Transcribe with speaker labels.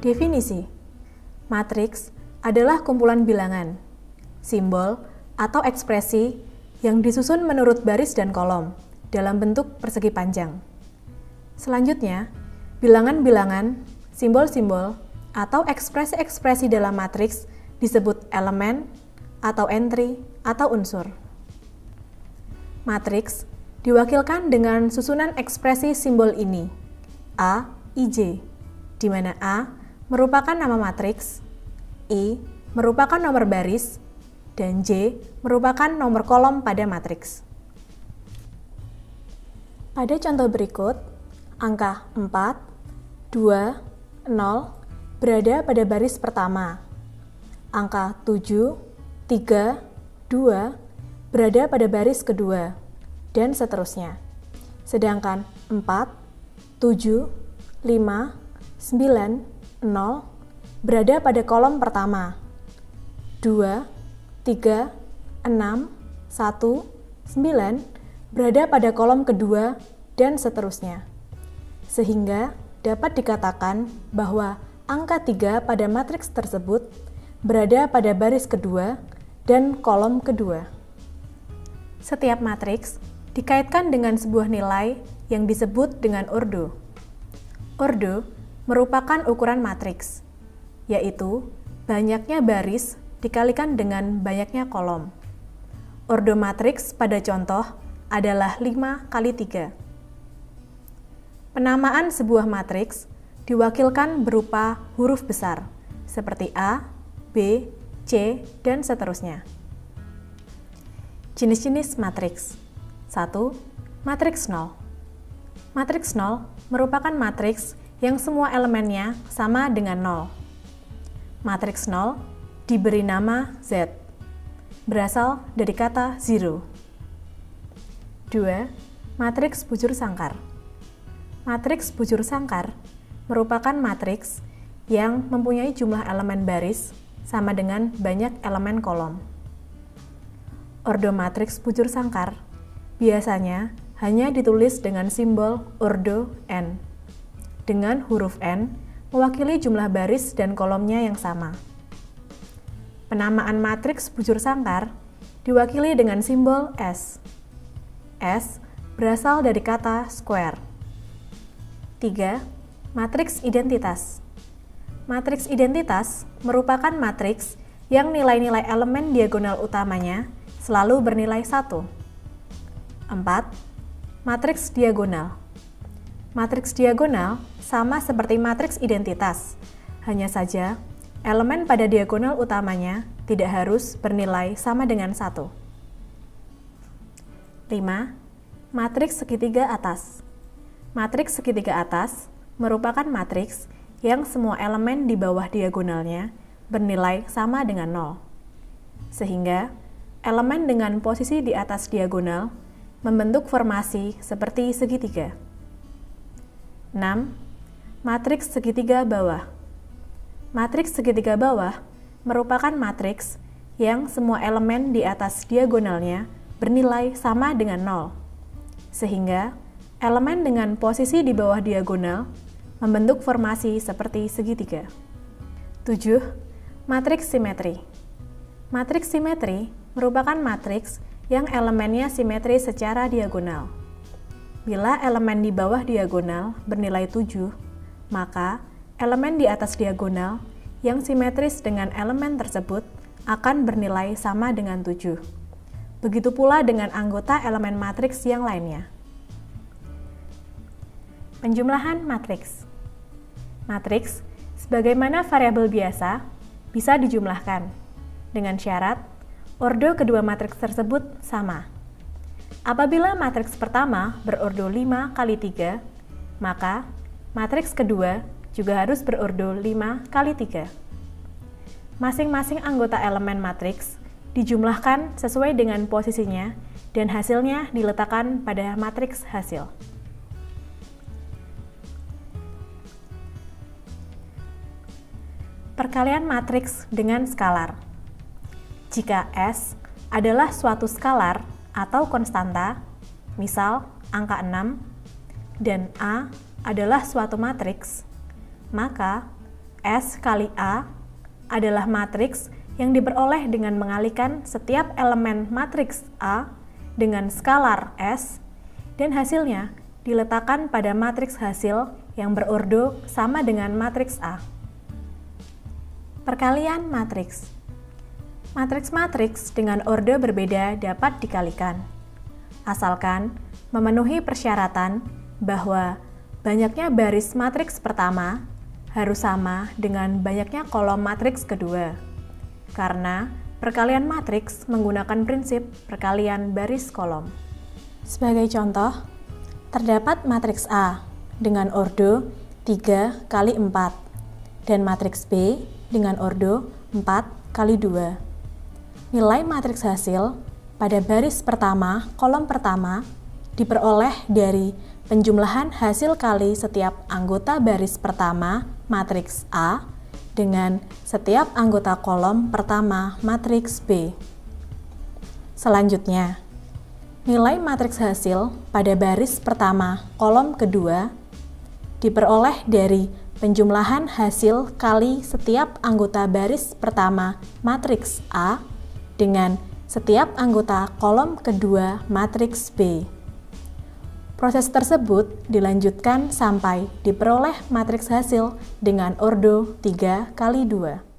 Speaker 1: Definisi: matriks adalah kumpulan bilangan, simbol, atau ekspresi yang disusun menurut baris dan kolom dalam bentuk persegi panjang. Selanjutnya, bilangan-bilangan, simbol-simbol, atau ekspresi-ekspresi dalam matriks disebut elemen, atau entry, atau unsur. Matriks diwakilkan dengan susunan ekspresi simbol ini, A, IJ, di mana A merupakan nama matriks, I merupakan nomor baris, dan J merupakan nomor kolom pada matriks. Pada contoh berikut, angka 4, 2, 0 berada pada baris pertama. Angka 7, 3, 2 berada pada baris kedua, dan seterusnya. Sedangkan 4, 7, 5, 9, 0 berada pada kolom pertama. 2, 3, 6, 1, 9 berada pada kolom kedua, dan seterusnya. Sehingga dapat dikatakan bahwa angka 3 pada matriks tersebut berada pada baris kedua dan kolom kedua. Setiap matriks dikaitkan dengan sebuah nilai yang disebut dengan ordo. Ordo merupakan ukuran matriks, yaitu banyaknya baris dikalikan dengan banyaknya kolom. Ordo matriks pada contoh adalah 5 kali 3. Penamaan sebuah matriks diwakilkan berupa huruf besar, seperti A, B, C, dan seterusnya. Jenis-jenis matriks. 1. Matriks nol. Matriks nol merupakan matriks yang semua elemennya sama dengan 0. Matriks nol diberi nama Z, berasal dari kata zero. 2. Matriks bujur sangkar. Matriks bujur sangkar merupakan matriks yang mempunyai jumlah elemen baris sama dengan banyak elemen kolom. Ordo matriks bujur sangkar biasanya hanya ditulis dengan simbol ordo N, dengan huruf N mewakili jumlah baris dan kolomnya yang sama. Penamaan matriks bujur sangkar diwakili dengan simbol S. S berasal dari kata square. 3. Matriks identitas. Matriks identitas merupakan matriks yang nilai-nilai elemen diagonal utamanya selalu bernilai 1. 4. Matriks diagonal. Matriks diagonal sama seperti matriks identitas, hanya saja elemen pada diagonal utamanya tidak harus bernilai sama dengan 1. 5. Matriks segitiga atas. Matriks segitiga atas merupakan matriks yang semua elemen di bawah diagonalnya bernilai sama dengan 0. Sehingga elemen dengan posisi di atas diagonal membentuk formasi seperti segitiga. 6. Matriks segitiga bawah. Matriks segitiga bawah merupakan matriks yang semua elemen di atas diagonalnya bernilai sama dengan 0. Sehingga elemen dengan posisi di bawah diagonal membentuk formasi seperti segitiga. 7. Matriks simetri. Matriks simetri merupakan matriks yang elemennya simetri secara diagonal. Bila elemen di bawah diagonal bernilai 7, maka elemen di atas diagonal yang simetris dengan elemen tersebut akan bernilai sama dengan 7. Begitu pula dengan anggota elemen matriks yang lainnya. Penjumlahan matriks. Matriks, sebagaimana variabel biasa, bisa dijumlahkan dengan syarat ordo kedua matriks tersebut sama. Apabila matriks pertama berordo 5 kali 3, maka matriks kedua juga harus berordo 5 kali 3. Masing-masing anggota elemen matriks dijumlahkan sesuai dengan posisinya dan hasilnya diletakkan pada matriks hasil. Perkalian matriks dengan skalar. Jika S adalah suatu skalar atau konstanta, misal angka 6, dan A adalah suatu matriks, maka S kali A adalah matriks yang diperoleh dengan mengalihkan setiap elemen matriks A dengan skalar S dan hasilnya diletakkan pada matriks hasil yang berordo sama dengan matriks A. Perkalian matriks. Matriks-matriks dengan ordo berbeda dapat dikalikan, asalkan memenuhi persyaratan bahwa banyaknya baris matriks pertama harus sama dengan banyaknya kolom matriks kedua, karena perkalian matriks menggunakan prinsip perkalian baris kolom. Sebagai contoh, terdapat matriks A dengan ordo 3 kali 4 dan matriks B dengan ordo 4 kali 2. Nilai matriks hasil pada baris pertama, kolom pertama, diperoleh dari penjumlahan hasil kali setiap anggota baris pertama matriks A dengan setiap anggota kolom pertama matriks B. Selanjutnya, nilai matriks hasil pada baris pertama, kolom kedua, diperoleh dari penjumlahan hasil kali setiap anggota baris pertama matriks A dengan setiap anggota kolom kedua matriks B. Proses tersebut dilanjutkan sampai diperoleh matriks hasil dengan ordo 3 kali 2.